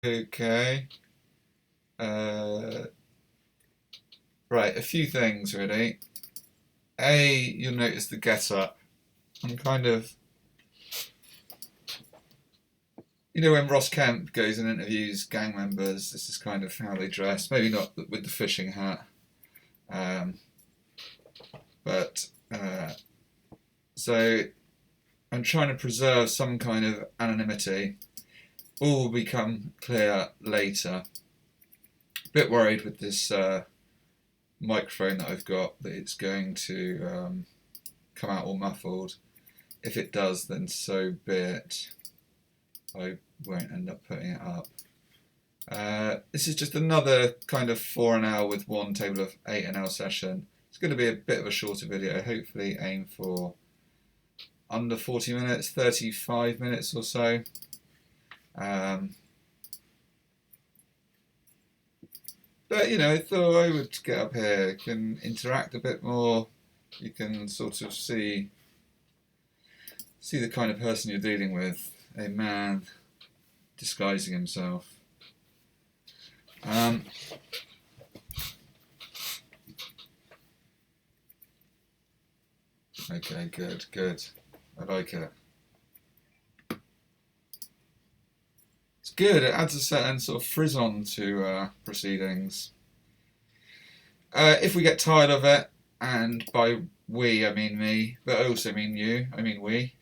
Okay. Right, a few things really. You'll notice the get up. I'm kind of, when Ross Kemp goes and interviews gang members, this is kind of how they dress. Maybe not with the fishing hat, um, but so I'm trying to preserve some kind of anonymity. All will become clear later. A bit worried with this microphone that I've got that it's going to come out all muffled. If it does, then so be it. I won't end up putting it up. This is just another kind of 4 an hour with one table of 8 an hour session. It's going to be a bit of a shorter video. Hopefully aim for under 40 minutes, 35 minutes or so. But I thought I would get up here, can interact a bit more. You can sort of see the kind of person you're dealing with. A man disguising himself. Okay, good. I like it. It's good. It adds a certain sort of frisson to proceedings. If we get tired of it, and by we I mean me, but I also mean you, I mean we.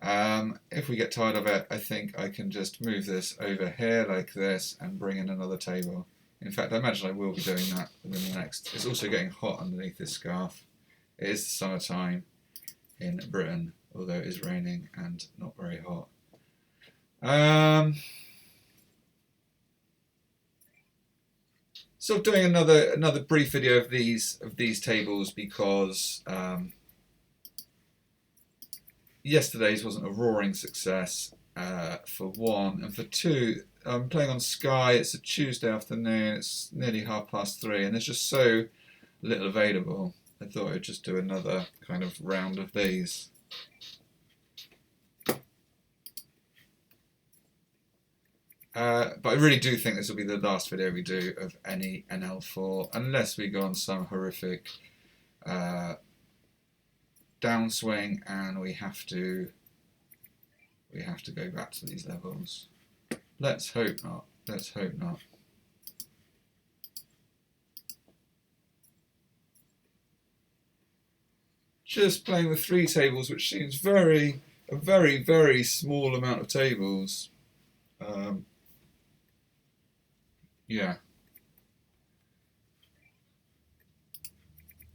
If we get tired of it, I think I can just move this over here like this and bring in another table. In fact, I imagine I will be doing that within the next. It's also getting hot underneath this scarf. It is the summertime in Britain, although it is raining and not very hot. Sort of doing another brief video of these tables because yesterday's wasn't a roaring success for one, and for two, I'm playing on Sky. It's a Tuesday afternoon. It's nearly 3:30, and there's just so little available. I thought I'd just do another kind of round of these. But I really do think this will be the last video we do of any NL4, unless we go on some horrific downswing and we have to go back to these levels. Let's hope not. Let's hope not. Just playing with 3 tables, which seems a very small amount of tables. Yeah.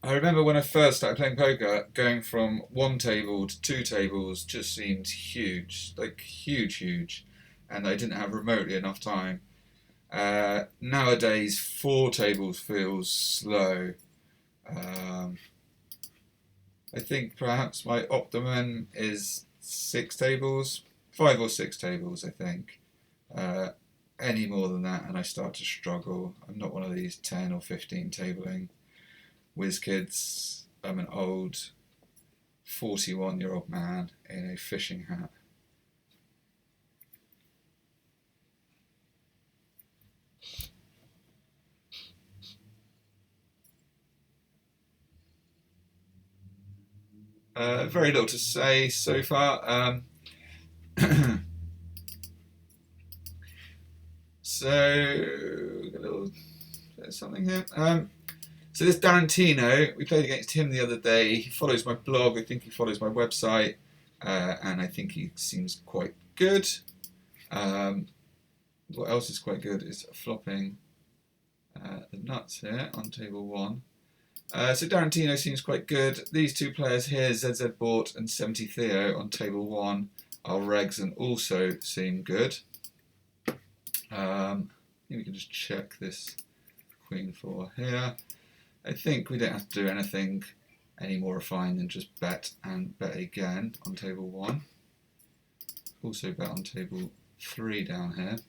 I remember when I first started playing poker, going from 1 table to 2 tables just seemed huge, like huge, and I didn't have remotely enough time. Nowadays, 4 tables feels slow. I think perhaps my optimum is 6 tables, 5 or 6 tables, I think. Any more than that and I start to struggle. I'm not one of these 10 or 15 tabling whiz kids. I'm an old 41-year-old man in a fishing hat. Very little to say so far. So, a little something here. So this Darantino, we played against him the other day. He follows my blog. I think he follows my website, and I think he seems quite good. What else is quite good is flopping the nuts here on table 1. So Darantino seems quite good. These 2 players here, ZZ Bort and 70 Theo on table 1, are regs and also seem good. I think we can just check this Queen 4 here. I think we don't have to do anything any more refined than just bet and bet again on table 1. Also bet on table 3 down here.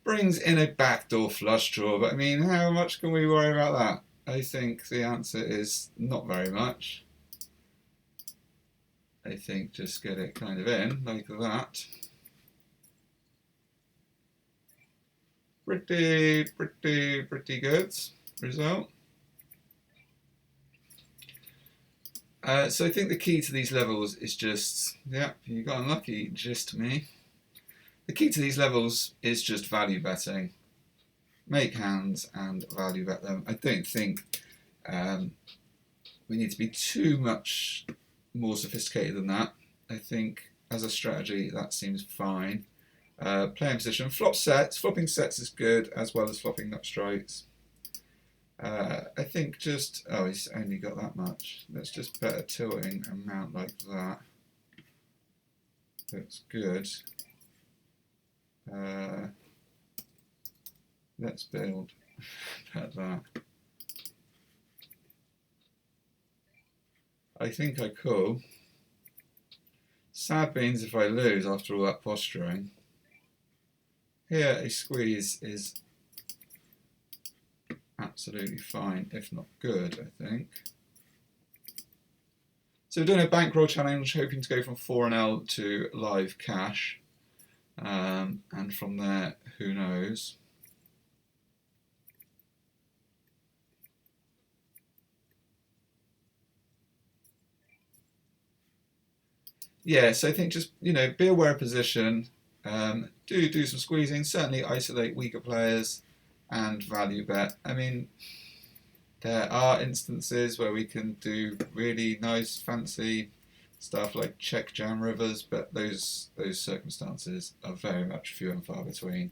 Brings in a backdoor flush draw, but I mean, how much can we worry about that? I think the answer is not very much. I think just get it kind of in like that. Pretty good result. So I think the key to these levels is just, yeah, you got unlucky, just me. The key to these levels is just value betting. Make hands and value bet them. I don't think we need to be too much more sophisticated than that. I think as a strategy that seems fine. Playing position, flopping sets is good as well as flopping nut strikes. I think just, oh, he's only got that much. Let's just bet a tilting amount like that. That's good. Let's build bet that. I think I could. Sad beans if I lose after all that posturing. Here, a squeeze is absolutely fine, if not good, I think. So we're doing a bankroll challenge, hoping to go from 4NL to live cash. And from there, who knows. Yeah, so I think just, be aware of position, do some squeezing, certainly isolate weaker players and value bet. I mean, there are instances where we can do really nice, fancy stuff like check jam rivers, but those circumstances are very much few and far between.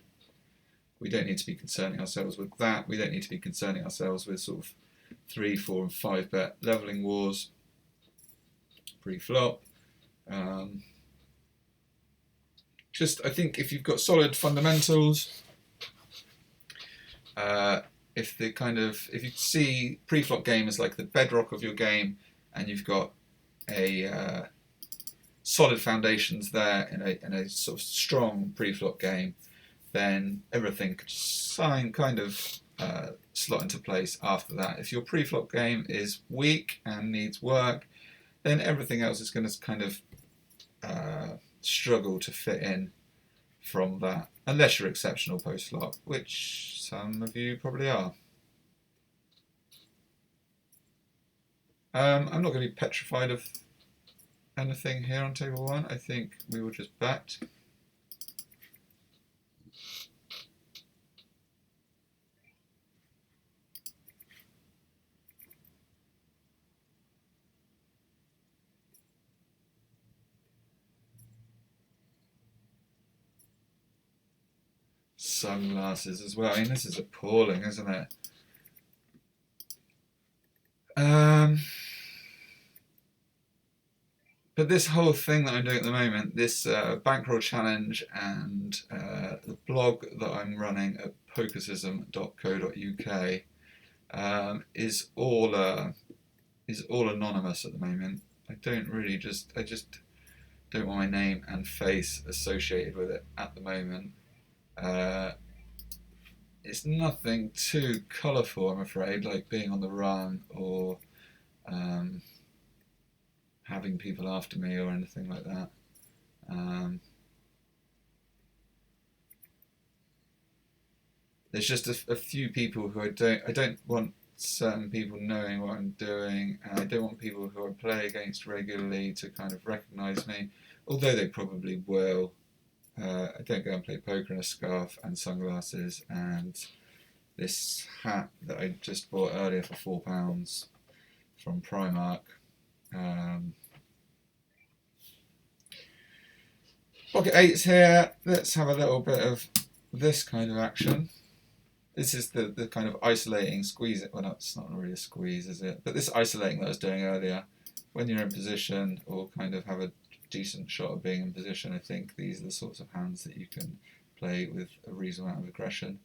We don't need to be concerning ourselves with that. We don't need to be concerning ourselves with sort of 3, 4, and 5 bet leveling wars pre-flop. Just, I think if you've got solid fundamentals, if you see pre-flop game as like the bedrock of your game, and you've got a solid foundations there in a sort of strong pre-flop game, then everything could kind of slot into place after that. If your pre-flop game is weak and needs work, then everything else is going to kind of struggle to fit in from that, unless you're exceptional post-flop, which some of you probably are. I'm not going to be petrified of anything here on table 1. I think we will just bet. Sunglasses as well. I mean, this is appalling, isn't it? But this whole thing that I'm doing at the moment, this bankroll challenge and the blog that I'm running at pokersism.co.uk is all anonymous at the moment. I just don't want my name and face associated with it at the moment. It's nothing too colourful, I'm afraid, like being on the run or having people after me or anything like that. There's just a few people who I don't want certain people knowing what I'm doing, and I don't want people who I play against regularly to kind of recognise me, although they probably will. I don't go and play poker in a scarf and sunglasses and this hat that I just bought earlier for £4 from Primark. Pocket 8's here. Let's have a little bit of this kind of action. This is the kind of isolating squeeze. Well, no, it's not really a squeeze, is it? But this isolating that I was doing earlier, when you're in position or kind of have a decent shot of being in position, I think these are the sorts of hands that you can play with a reasonable amount of aggression.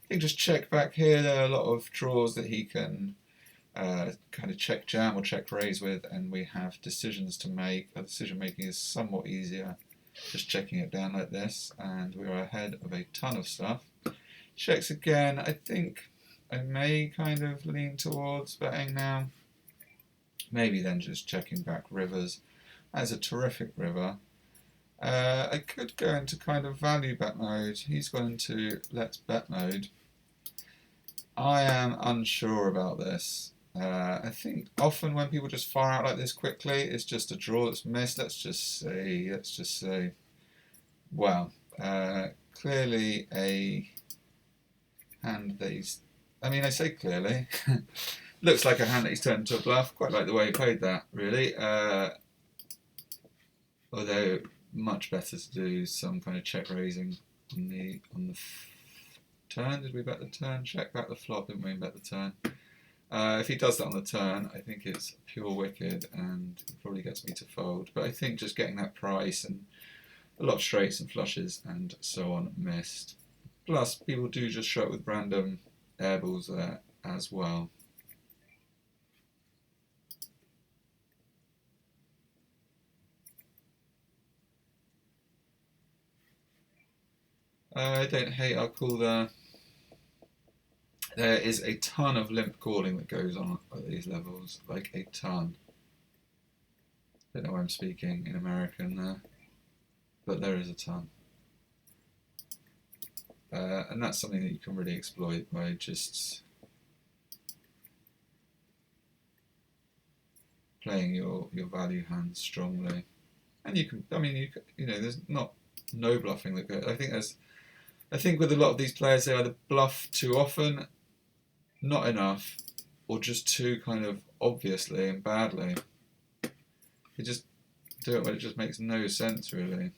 I think just check back here. There are a lot of draws that he can kind of check jam or check raise with, and we have decisions to make. Our decision making is somewhat easier just checking it down like this, and we're ahead of a ton of stuff. Checks again. I think I may kind of lean towards betting now. Maybe then just checking back rivers. That's a terrific river. I could go into kind of value bet mode. He's gone into let's bet mode. I am unsure about this. I think often when people just fire out like this quickly, it's just a draw that's missed. Let's just say, well, clearly a hand that he's. I mean, I say clearly. Looks like a hand that he's turned into a bluff. Quite like the way he played that, really. Although much better to do some kind of check raising on the turn. Did we bet the turn? Check back the flop, didn't we? Bet the turn. If he does that on the turn, I think it's pure wicked and he probably gets me to fold. But I think just getting that price and a lot of straights and flushes and so on missed. Plus, people do just show up with random airballs there as well. I don't hate our call there. There is a ton of limp calling that goes on at these levels, like a ton. Don't know why I'm speaking in American there, but there is a ton. And that's something that you can really exploit by just playing your value hands strongly. And you can, I mean, you know, there's not no bluffing that goes. I think with a lot of these players, they either bluff too often, not enough, or just too kind of obviously and badly. They just do it when it just makes no sense, really.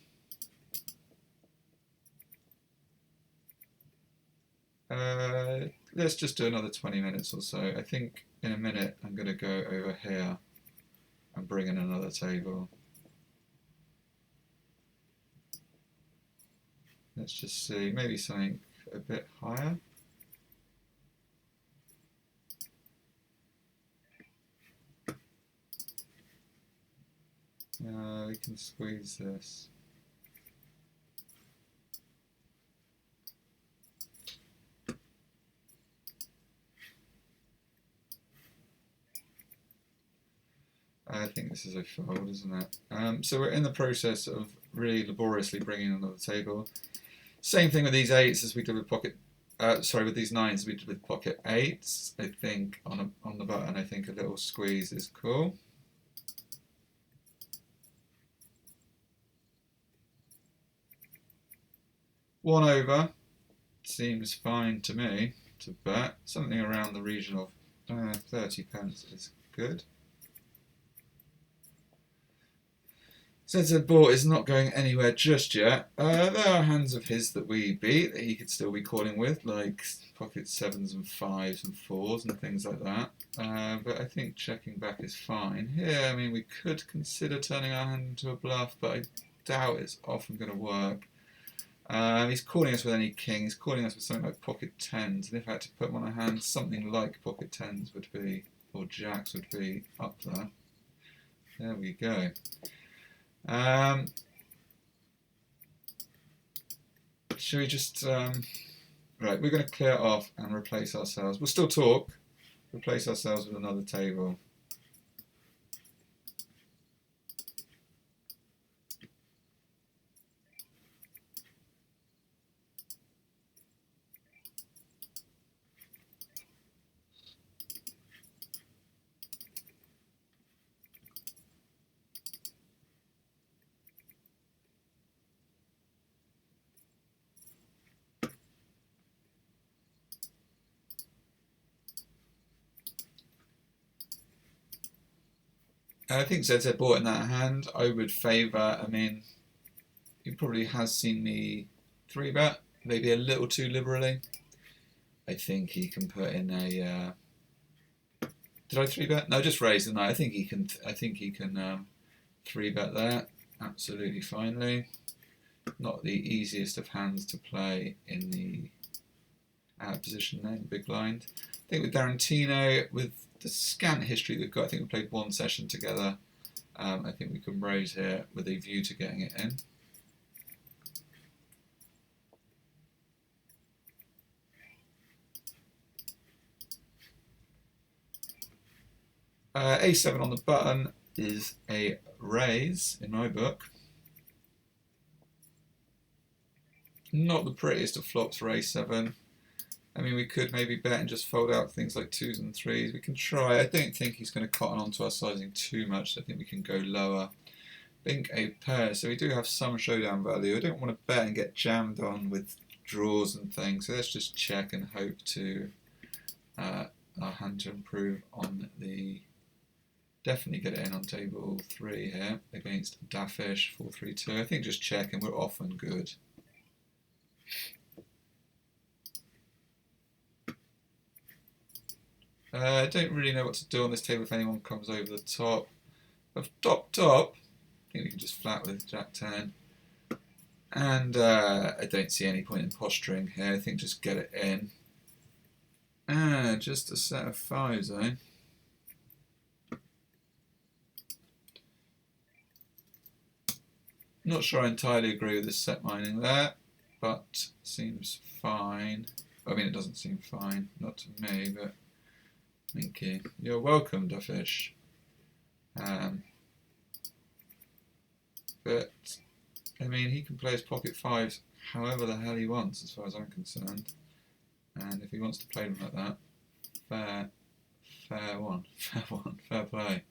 Let's just do another 20 minutes or so. I think in a minute I'm going to go over here and bring in another table. Let's just see, maybe something a bit higher. We can squeeze this. I think this is a fold, isn't it? So we're in the process of really laboriously bringing another table. Same thing with these eights as we did with pocket. With these nines as we did with pocket eights. I think on the button, I think a little squeeze is cool. One over seems fine to me to bet. Something around the region of 30 pence is good. ZZ Bort is not going anywhere just yet. There are hands of his that we beat that he could still be calling with, like pocket sevens and fives and fours and things like that. But I think checking back is fine. Here, I mean, we could consider turning our hand into a bluff, but I doubt it's often going to work. He's calling us with any king. He's calling us with something like pocket tens. And if I had to put one on a hand, something like pocket tens would be, or jacks would be up there. There we go. Should we just right, we're going to clear it off and replace ourselves. We'll still talk. Replace ourselves with another table. I think ZZ Bort in that hand, I would favour. I mean, he probably has seen me 3-bet, maybe a little too liberally. I think he can put in a. Did I 3-bet? No, just raise the night. I think he can. I think he can 3-bet there absolutely finely. Not the easiest of hands to play in the out position there in the big blind. I think with Darantino, with the scant history they've got, I think we played one session together. I think we can raise here with a view to getting it in. A7 on the button is a raise in my book. Not the prettiest of flops for A7. I mean, we could maybe bet and just fold out things like 2s and 3s. We can try. I don't think he's going to cotton onto our sizing too much. I think we can go lower. Bink a pair. So we do have some showdown value. I don't want to bet and get jammed on with draws and things. So let's just check and hope to our hand to improve on the... Definitely get it in on table 3 here against Daffish 4-3-2. I think just check and we're off and good. I don't really know what to do on this table if anyone comes over the top. Of top, I think we can just flat with Jack 10. And I don't see any point in posturing here. I think just get it in. Just a set of 5s, eh? Not sure I entirely agree with this set mining there, but seems fine. I mean, it doesn't seem fine, not to me, but thank you. You're welcome, Duffish. But, I mean, he can play his pocket 5s however the hell he wants, as far as I'm concerned. And if he wants to play them like that, fair play.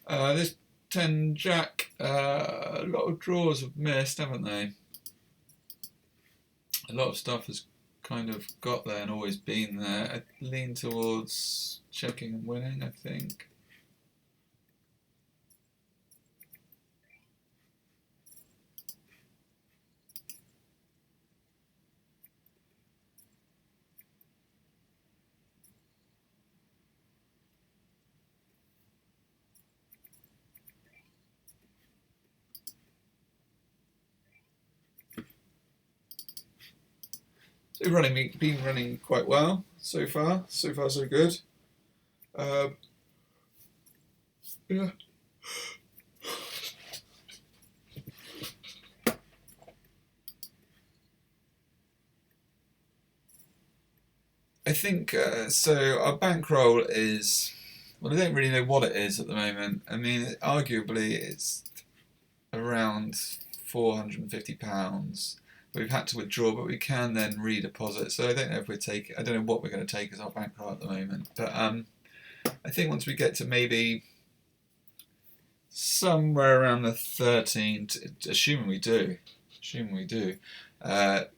This 10 Jack, a lot of draws have missed, haven't they? A lot of stuff has kind of got there and always been there. I lean towards checking and winning, I think. So been running quite well so far. So far, so good. Yeah. I think so. Our bankroll is, well, I don't really know what it is at the moment. I mean, arguably it's around £450. We've had to withdraw, but we can then redeposit. So I don't know if we're taking. I don't know what we're going to take as our bankroll at the moment. But I think once we get to maybe somewhere around the 13, assuming we do,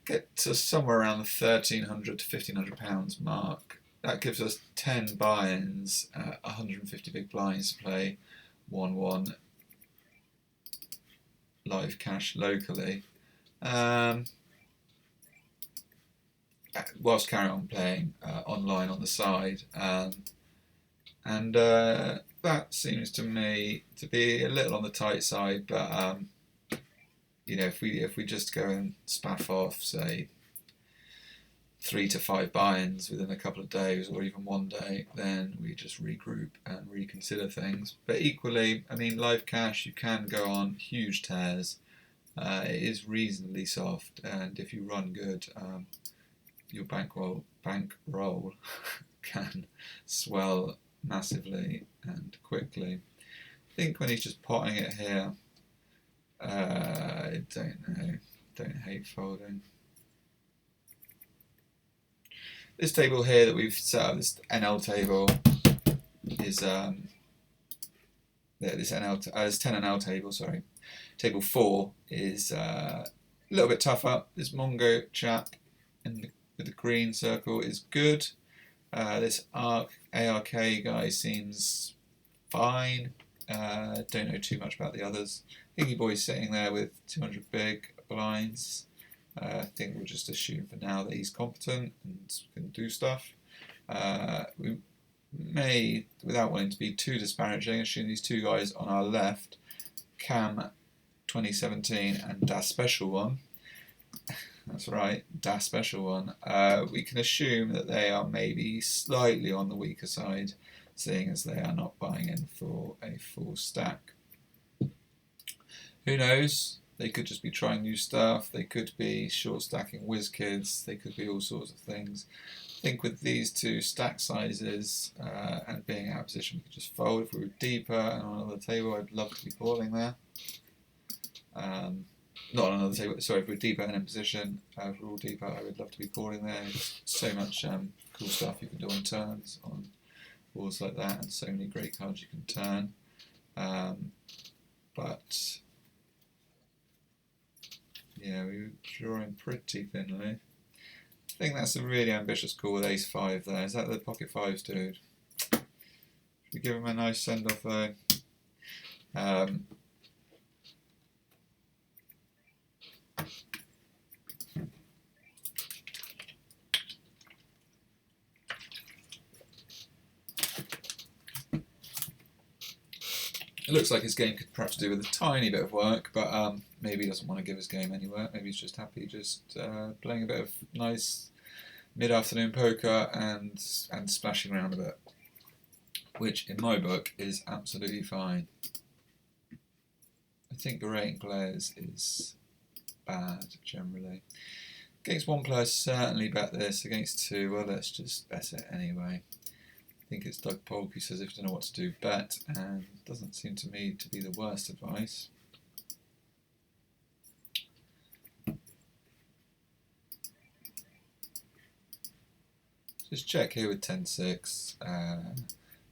get to somewhere around the £1,300 to £1,500 mark. That gives us 10 buy-ins, 150 big blinds to play 1-1 live cash locally. Whilst carrying on playing online on the side, and that seems to me to be a little on the tight side. But you know, if we just go and spaff off, say 3 to 5 buy-ins within a couple of days or even one day, then we just regroup and reconsider things. But equally, I mean, live cash, you can go on huge tears. It is reasonably soft, and if you run good, your bankroll can swell massively and quickly. I think when he's just potting it here, I don't know, don't hate folding. This table here that we've set up, this NL table, is this 10 NL table, sorry. Table 4 is a little bit tougher. This Mongo chap with the green circle is good. This ARK guy seems fine. Don't know too much about the others. Iggy Boy's sitting there with 200 big blinds. I think we'll just assume for now that he's competent and can do stuff. We may, without wanting to be too disparaging, assume these two guys on our left, Cam 2017 and Das Special One. That's right, Das Special One. We can assume that they are maybe slightly on the weaker side, seeing as they are not buying in for a full stack. Who knows? They could just be trying new stuff. They could be short stacking whiz kids. They could be all sorts of things. I think with these two stack sizes and being out of position, we could just fold. If we were deeper and on another table, I'd love to be balling there. not on another table. Sorry, if we're deeper and in position, if we're all deeper, I would love to be calling there. There's so much cool stuff you can do on turns, on boards like that, and so many great cards you can turn. But yeah, we were drawing pretty thinly. I think that's a really ambitious call with ace 5 there. Is that the pocket 5s, dude? Should we give him a nice send off though? It looks like his game could perhaps do with a tiny bit of work, but maybe he doesn't want to give his game anywhere. Maybe he's just happy just playing a bit of nice mid-afternoon poker and splashing around a bit, which in my book is absolutely fine. I think berating players is bad generally. Against one player, certainly bet this. Against two, well, let's just bet it anyway. I think it's Doug Polk who says if you don't know what to do, bet, and it doesn't seem to me to be the worst advice. Just check here with 10-6.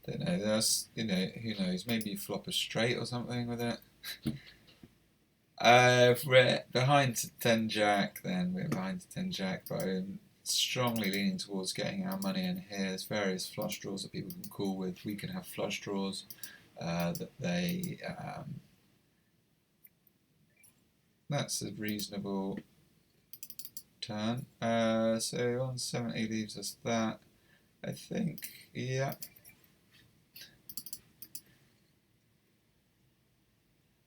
Don't know. There's, who knows? Maybe you flop a straight or something with it. If we're behind to 10 Jack, then we're behind to 10 Jack, but I'm strongly leaning towards getting our money in here. There's various flush draws that people can call with. We can have flush draws that they. That's a reasonable turn. So 170 leaves us that. I think, yeah.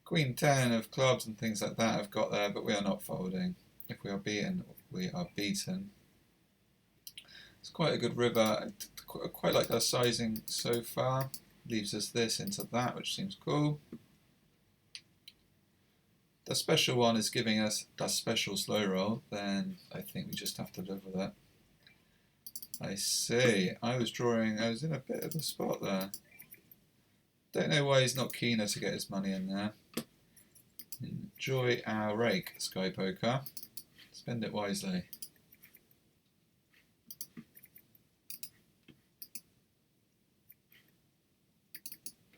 Queen 10 of clubs and things like that I've got there, but we are not folding. If we are beaten, we are beaten. It's quite a good river. I quite like our sizing so far. Leaves us this into that, which seems cool. The special one is giving us the special slow roll, then I think we just have to live with it. I see. I was in a bit of a spot there. Don't know why he's not keener to get his money in there. Enjoy our rake, Sky Poker. Spend it wisely.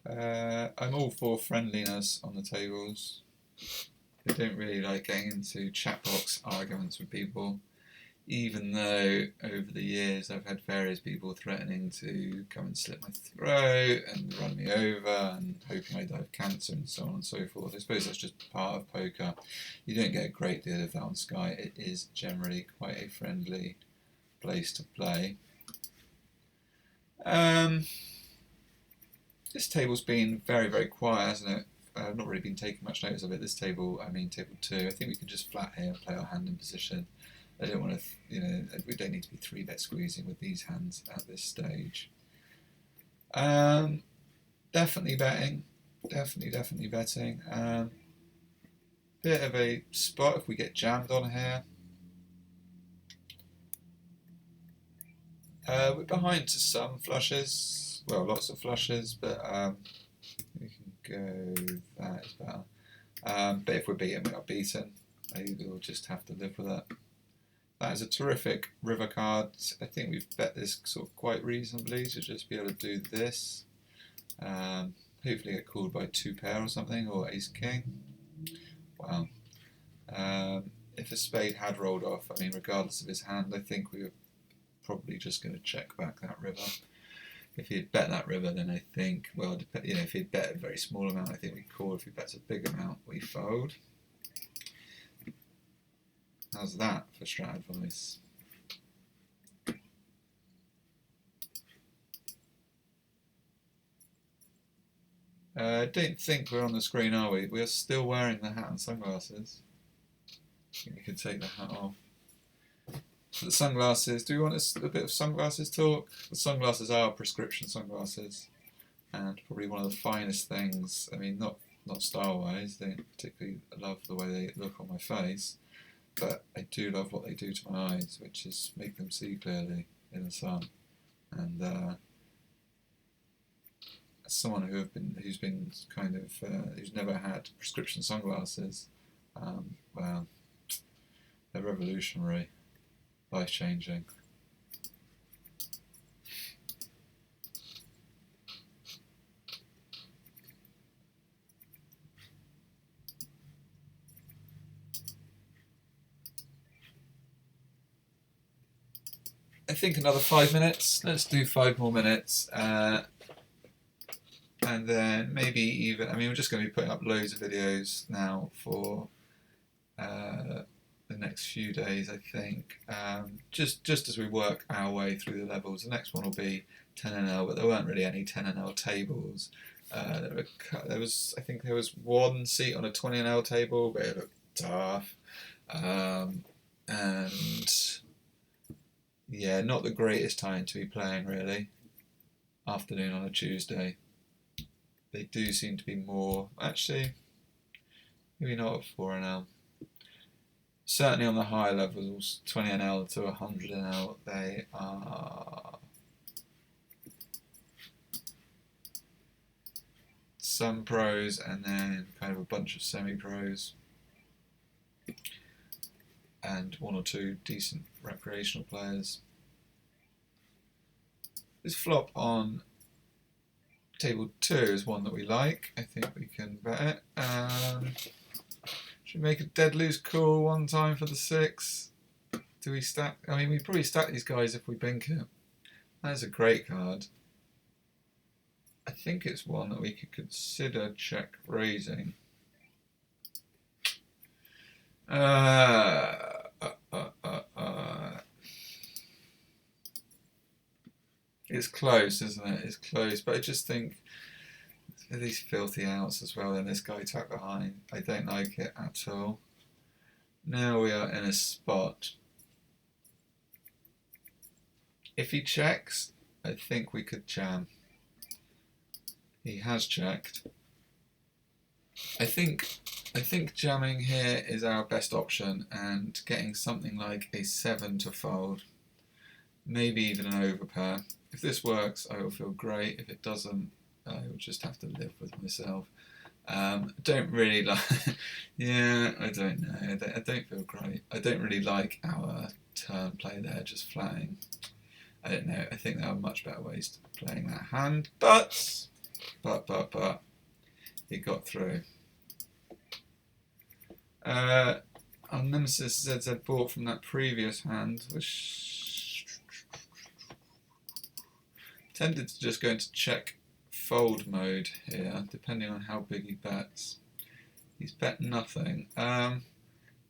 I'm all for friendliness on the tables. I don't really like getting into chat box arguments with people, even though over the years I've had various people threatening to come and slit my throat and run me over and hoping I die of cancer and so on and so forth. I suppose that's just part of poker. You don't get a great deal of that on Sky. It is generally quite a friendly place to play. This table's been very, very quiet, hasn't it? I've not really been taking much notice of it. This table, I mean table 2, I think we can just flat here and play our hand in position. I don't want to, we don't need to be 3-bet squeezing with these hands at this stage. Definitely betting. Definitely betting. Bit of a spot if we get jammed on here. We're behind to some flushes. Well, lots of flushes, but we can go that is better. But if we're beaten, we are beaten. We'll just have to live with it. That is a terrific river card. I think we've bet this sort of quite reasonably to just be able to do this. Hopefully get called by 2 pair or something, or ace king. Wow. If a spade had rolled off, I mean, regardless of his hand, I think we were probably just going to check back that river. If he had bet that river, then I think, well, if he'd bet a very small amount, I think we call. If he bets a big amount, we fold. How's that for strat advice? I don't think we're on the screen, are we? We're still wearing the hat and sunglasses. I think we could take the hat off. So the sunglasses, do we want a bit of sunglasses talk? The sunglasses are prescription sunglasses, and probably one of the finest things. I mean, not style-wise, they don't particularly love the way they look on my face, but I do love what they do to my eyes, which is make them see clearly in the sun. And as someone who's never had prescription sunglasses, Well, they're revolutionary, life-changing. I think another 5 minutes. Let's do 5 more minutes. And then maybe even, I mean, we're just going to be putting up loads of videos now for the next few days, I think. Just as we work our way through the levels. The next one will be 10NL, but there weren't really any 10NL tables. There was, I think there was one seat on a 20NL table, but it looked tough. And yeah, not the greatest time to be playing, really. Afternoon on a Tuesday. They do seem to be more, actually, maybe not at 4NL. Certainly on the higher levels, 20NL to 100NL, they are some pros and then kind of a bunch of semi-pros and one or two decent recreational players. This flop on table 2 is one that we like. I think we can bet it. Should we make a dead loose call one time for the 6? Do we stack? I mean, we probably stack these guys if we bink it. That's a great card. I think it's one that we could consider check raising. It's close, isn't it? It's close, but I just think these filthy outs as well, and this guy tucked behind. I don't like it at all. Now we are in a spot. If he checks, I think we could jam. He has checked. I think jamming here is our best option and getting something like a 7 to fold. Maybe even an overpair. If this works, I will feel great. If it doesn't, I will just have to live with myself. Don't really like. Yeah, I don't know. I don't feel great. I don't really like our turn play there, just flatting. I don't know. I think there are much better ways to playing that hand, but it got through. Our nemesis ZZ bought from that previous hand, which tended to just go into check fold mode here, depending on how big he bets. He's bet nothing.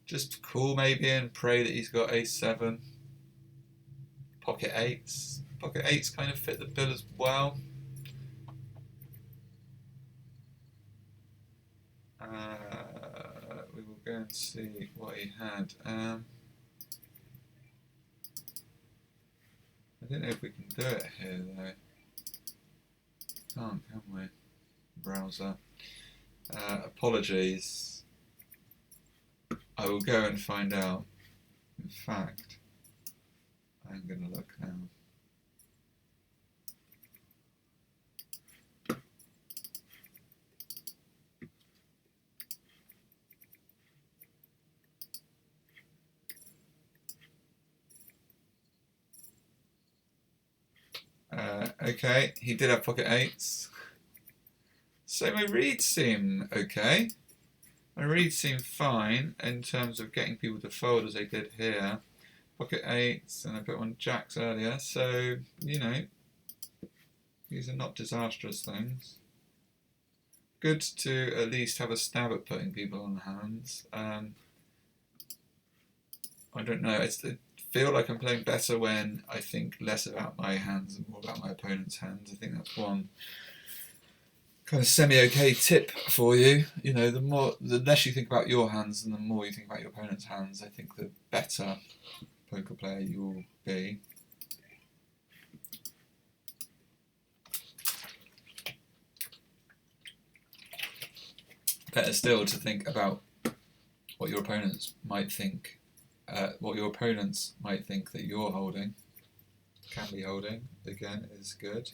Just call maybe and pray that he's got a7. Pocket 8s. Pocket 8s kind of fit the bill as well. We will go and see what he had. I don't know if we can do it here though. Can't, can we? Browser. Apologies. I will go and find out. In fact, I'm going to look now. Okay, he did have pocket 8s. So my reads seem okay. My reads seem fine in terms of getting people to fold as they did here. Pocket 8s, and I put on jacks earlier, so, you know, these are not disastrous things. Good to at least have a stab at putting people on hands. I don't know, I feel like I'm playing better when I think less about my hands and more about my opponent's hands. I think that's one kind of semi-okay tip for you. You know, the less you think about your hands and the more you think about your opponent's hands, I think the better poker player you will be. Better still to think about what your opponents might think. What your opponents might think that you're holding, can be holding, again, is good.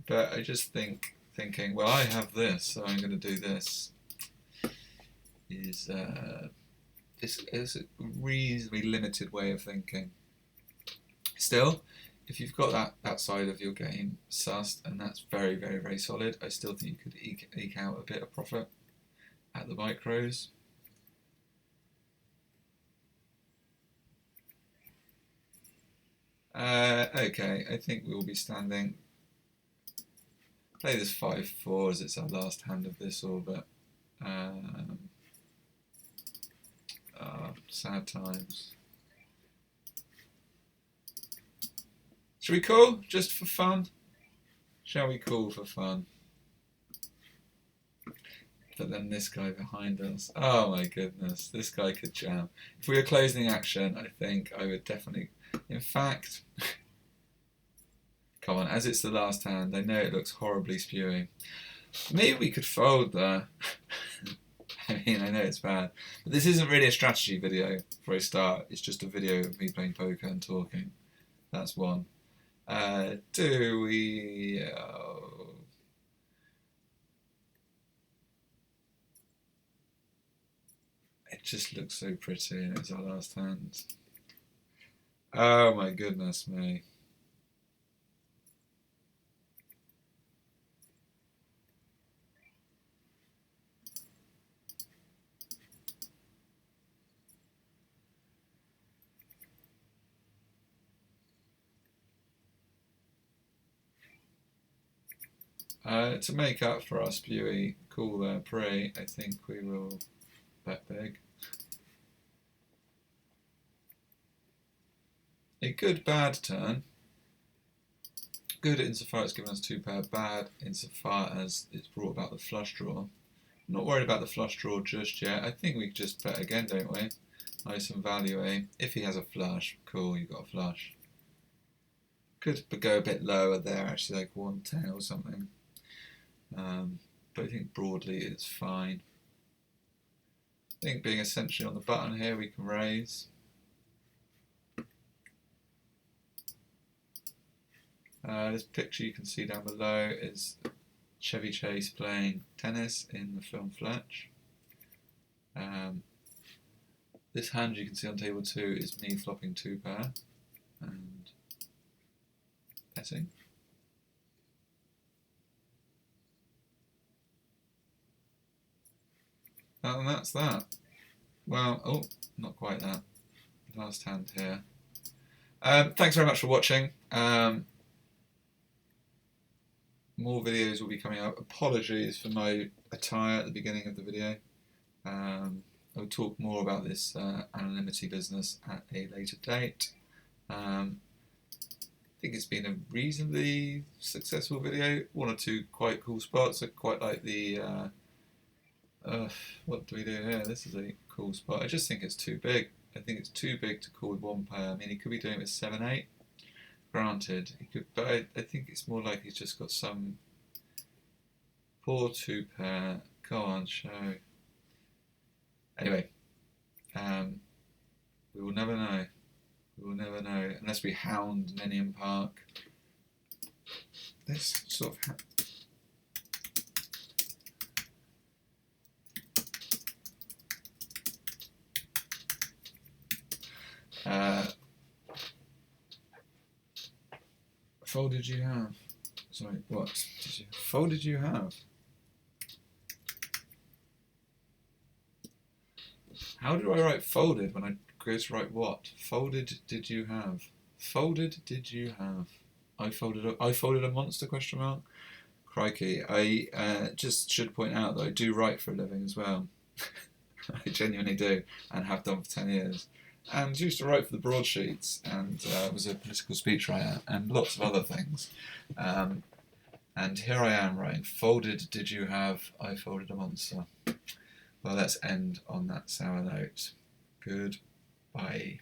But I just thinking, well, I have this, so I'm going to do this. is a reasonably limited way of thinking. Still, if you've got that side of your game sussed, and that's very, very, very solid, I still think you could eke out a bit of profit at the micros. Okay, I think we will be standing. Play this 5-4 as it's our last hand of this orbit. Sad times. Shall we call just for fun? Shall we call for fun? But then this guy behind us. Oh my goodness, this guy could jam. If we were closing action, I think I would definitely. In fact, come on, as it's the last hand, I know it looks horribly spewy. Maybe we could fold there. I mean, I know it's bad, but this isn't really a strategy video for a start. It's just a video of me playing poker and talking. That's one. Do we? It just looks so pretty, and it's our last hand. Oh my goodness me. To make up for our spewy call there, pre, I think we will bet big. A good bad turn. Good insofar as it's given us two pair, bad insofar as it's brought about the flush draw. I'm not worried about the flush draw just yet. I think we just bet again, don't we? Nice and value, eh? If he has a flush, cool, you've got a flush. Could go a bit lower there, actually, like 110 or something. But I think broadly it's fine. I think being essentially on the button here, we can raise. This picture you can see down below is Chevy Chase playing tennis in the film Fletch. This hand you can see on table 2 is me flopping 2 pair and betting. And that's that. Well, oh, not quite that. Last hand here. Thanks very much for watching. More videos will be coming up. Apologies for my attire at the beginning of the video. I'll talk more about this anonymity business at a later date. I think it's been a reasonably successful video. 1 or 2 quite cool spots. I quite like the what do we do here? This is a cool spot. I just think it's too big. I think it's too big to call with 1 pair. I mean, he could be doing it with 7-8. Granted, he could, but I think it's more like he's just got some poor 2 pair. Go on, show. Anyway, we will never know. We will never know unless we hound Ninian Park. This sort of. Fold did you have? Sorry, what? Fold did you have? How do I write folded when I go to write what? Folded did you have? Folded did you have? I folded a monster, question mark? Crikey. I just should point out that I do write for a living as well. I genuinely do, and have done for 10 years. And used to write for the broadsheets, and was a political speechwriter, and lots of other things. And here I am writing, folded did you have, I folded a monster. Well, let's end on that sour note. Goodbye.